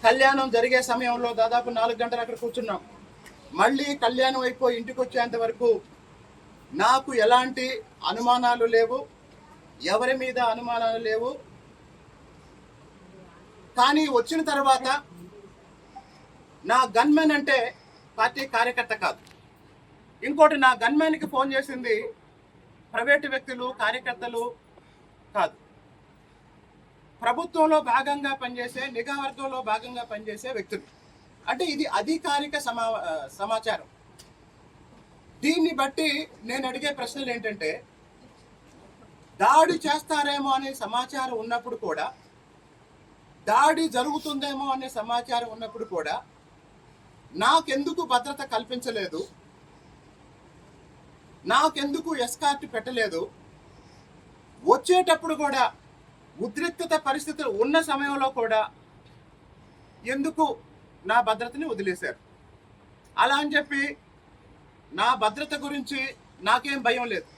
కళ్యాణం జరిగే సమయంలో దాదాపు 4 గంటలు అక్కడ కూర్చున్నాం. మళ్ళీ కళ్యాణం అయిపోయి ఇంటికి వచ్చేంత వరకు నాకు ఎలాంటి అనుమానాలు లేవు, ఎవరి మీద అనుమానాలు లేవు. కానీ వచ్చిన తర్వాత నా గన్మెన్ అంటే పార్టీ కార్యకర్త కాదు. ఇంకోటి, నా గన్మెన్కి ఫోన్ చేసింది ప్రైవేటు వ్యక్తులు, కార్యకర్తలు కాదు, ప్రభుత్వంలో భాగంగా పనిచేసే, నిఘా వర్గంలో భాగంగా పనిచేసే వ్యక్తులు. అంటే ఇది అధికారిక సమాచారం. దీన్ని బట్టి నేను అడిగే ప్రశ్నలు ఏంటంటే, దాడి చేస్తారేమో అనే సమాచారం ఉన్నప్పుడు కూడా, దాడి జరుగుతుందేమో అనే సమాచారం ఉన్నప్పుడు కూడా నాకెందుకు భద్రత కల్పించలేదు, నాకెందుకు ఎస్కార్ట్ పెట్టలేదు, వచ్చేటప్పుడు కూడా ఉద్రిక్తత పరిస్థితులు ఉన్న సమయంలో కూడా ఎందుకు నా భద్రతని వదిలేశారు? అలా అని చెప్పి నా భద్రత గురించి నాకేం భయం లేదు.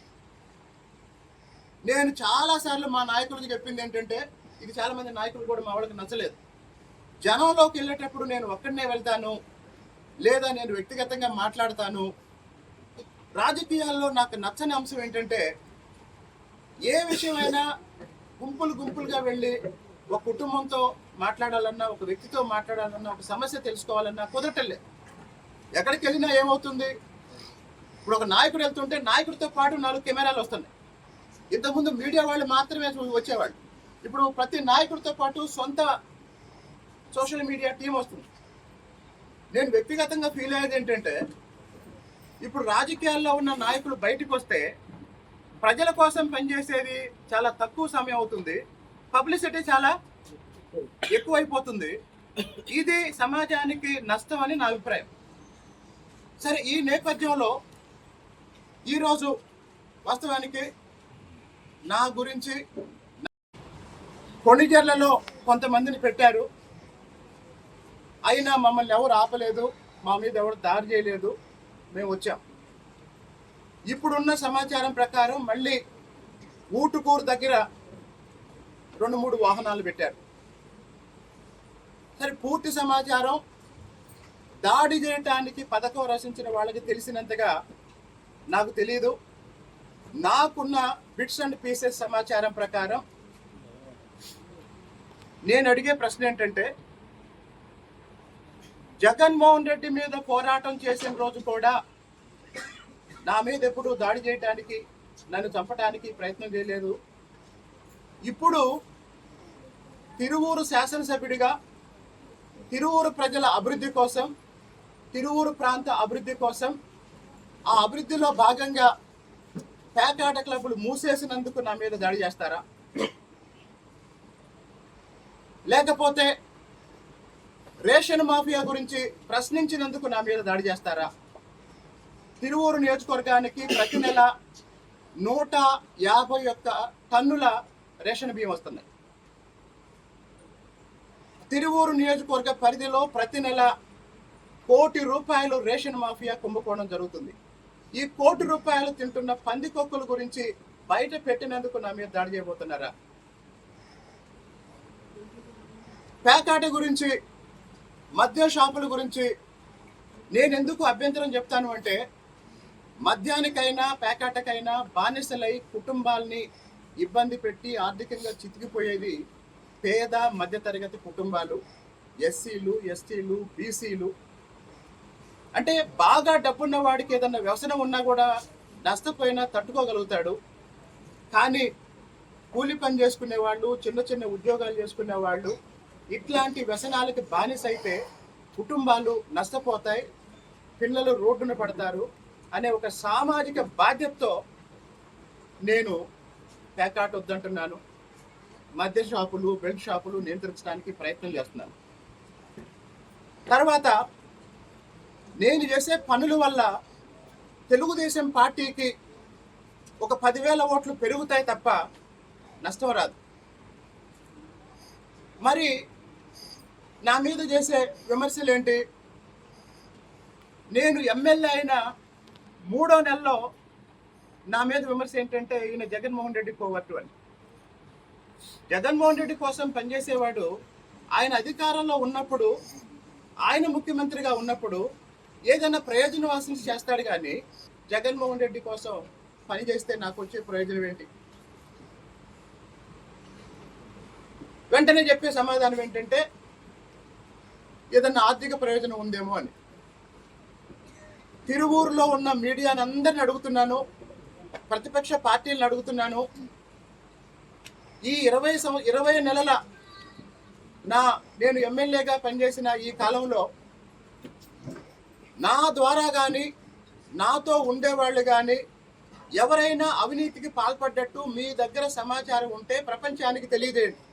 నేను చాలాసార్లు మా నాయకులకు చెప్పింది ఏంటంటే, ఇది చాలామంది నాయకులు కూడా మా వాళ్ళకి నచ్చలేదు, జనంలోకి వెళ్ళేటప్పుడు నేను ఒక్కడనే వెళ్తాను, లేదా నేను వ్యక్తిగతంగా మాట్లాడతాను. రాజకీయాల్లో నాకు నచ్చని అంశం ఏంటంటే, ఏ విషయమైనా గుంపులుగా వెళ్ళి ఒక కుటుంబంతో మాట్లాడాలన్నా, ఒక వ్యక్తితో మాట్లాడాలన్నా, ఒక సమస్య తెలుసుకోవాలన్నా కుదరటలే. ఎక్కడికి వెళ్ళినా ఏమవుతుంది, ఇప్పుడు ఒక నాయకుడు వెళ్తుంటే నాయకుడితో పాటు 4 కెమెరాలు వస్తున్నాయి. ఇంతకుముందు మీడియా వాళ్ళు మాత్రమే వచ్చేవాళ్ళు, ఇప్పుడు ప్రతి నాయకుడితో పాటు సొంత సోషల్ మీడియా టీం వస్తుంది. నేను వ్యక్తిగతంగా ఫీల్ అయ్యేది ఏంటంటే, ఇప్పుడు రాజకీయాల్లో ఉన్న నాయకులు బయటకు వస్తే ప్రజల కోసం పనిచేసేది చాలా తక్కువ సమయం అవుతుంది, పబ్లిసిటీ చాలా ఎక్కువైపోతుంది. ఇది సమాజానికి నష్టం అని నా అభిప్రాయం. సరే, ఈ నేపథ్యంలో ఈరోజు వాస్తవానికి నా గురించి కొణిజర్లలో కొంతమందిని పెట్టారు, అయినా మమ్మల్ని ఎవరు ఆపలేదు, మా మీద ఎవరు దాడి చేయలేదు, మేము వచ్చాం. ఇప్పుడున్న సమాచారం ప్రకారం మళ్ళీ ఊటుకూరు దగ్గర 2-3 వాహనాలు పెట్టారు. సరే, పూర్తి సమాచారం దాడి చేయటానికి పథకం రచించిన వాళ్ళకి తెలిసినంతగా నాకు తెలియదు. నాకున్న బిట్స్ అండ్ పీసెస్ సమాచారం ప్రకారం నేను అడిగే ప్రశ్న ఏంటంటే, జగన్మోహన్ రెడ్డి మీద పోరాటం చేసిన రోజు కూడా నా మీద ఎప్పుడు దాడి చేయడానికి, నన్ను చంపడానికి ప్రయత్నం చేయలేదు. ఇప్పుడు తిరువూరు శాసనసభ్యుడిగా తిరువూరు ప్రజల అభివృద్ధి కోసం, తిరువూరు ప్రాంత అభివృద్ధి కోసం, ఆ అభివృద్ధిలో భాగంగా పేకాట క్లబ్బులు మూసేసినందుకు నా మీద దాడి చేస్తారా? లేకపోతే రేషన్ మాఫియా గురించి ప్రశ్నించినందుకు నా మీద దాడి చేస్తారా? తిరువూరు నియోజకవర్గానికి ప్రతి నెల 151 టన్నుల రేషన్ బియ్యం వస్తున్నాయి. తిరువూరు నియోజకవర్గ పరిధిలో ప్రతి నెల ₹1 కోటి రేషన్ మాఫియా కుంభకోణం జరుగుతుంది. ఈ ₹1 కోటి తింటున్న పందికొక్కుల గురించి బయట పెట్టినందుకు నా మీద దాడి చేయబోతున్నారా? పేకాట గురించి, మద్యం షాపుల గురించి నేను ఎందుకు అభ్యంతరం చెప్తాను అంటే, మద్యానికైనా పేకాటకైనా బానిసలై కుటుంబాలని ఇబ్బంది పెట్టి ఆర్థికంగా చితికిపోయేది పేద మధ్యతరగతి కుటుంబాలు, ఎస్సీలు, ఎస్టీలు, బీసీలు. అంటే బాగా డబ్బున్న వాడికి ఏదన్నా వ్యసనం ఉన్నా కూడా నష్టపోయినా తట్టుకోగలుగుతాడు. కానీ కూలి పని చేసుకునే వాళ్ళు, చిన్న చిన్న ఉద్యోగాలు చేసుకునే వాళ్ళు ఇట్లాంటి వ్యసనాలకి బానిసైతే కుటుంబాలు నష్టపోతాయి, పిల్లలు రోడ్డున పడతారు అనే ఒక సామాజిక బాధ్యతతో నేను పేకాట వద్దంటున్నాను. మద్య షాపులు, బెల్ట్ షాపులు నియంత్రించడానికి ప్రయత్నం చేస్తున్నాను. తర్వాత నేను చేసే పనుల వల్ల తెలుగుదేశం పార్టీకి ఒక 10,000 ఓట్లు పెరుగుతాయి తప్ప నష్టం రాదు. మరి నా మీద చేసే విమర్శలు ఏంటి? నేను ఎమ్మెల్యే అయిన 3వ నెలలో నా మీద విమర్శ ఏంటంటే, ఈయన జగన్మోహన్ రెడ్డి కోవర్టు అని. జగన్మోహన్ రెడ్డి కోసం పనిచేసేవాడు ఆయన అధికారంలో ఉన్నప్పుడు, ఆయన ముఖ్యమంత్రిగా ఉన్నప్పుడు ఏదైనా ప్రయోజనం ఆశించి చేస్తాడు కానీ జగన్మోహన్ రెడ్డి కోసం పని చేస్తే నాకు వచ్చే ప్రయోజనం ఏంటి? వెంటనే చెప్పే సమాధానం ఏంటంటే ఏదన్నా ఆర్థిక ప్రయోజనం ఉందేమో అని. తిరువూరులో ఉన్న మీడియాని అందరిని అడుగుతున్నాను, ప్రతిపక్ష పార్టీలను అడుగుతున్నాను, ఈ 20 నెలల నేను ఎమ్మెల్యేగా పనిచేసిన ఈ కాలంలో నా ద్వారా కానీ నాతో ఉండేవాళ్ళు కానీ ఎవరైనా అవినీతికి పాల్పడ్డట్టు మీ దగ్గర సమాచారం ఉంటే ప్రపంచానికి తెలియజేయండి.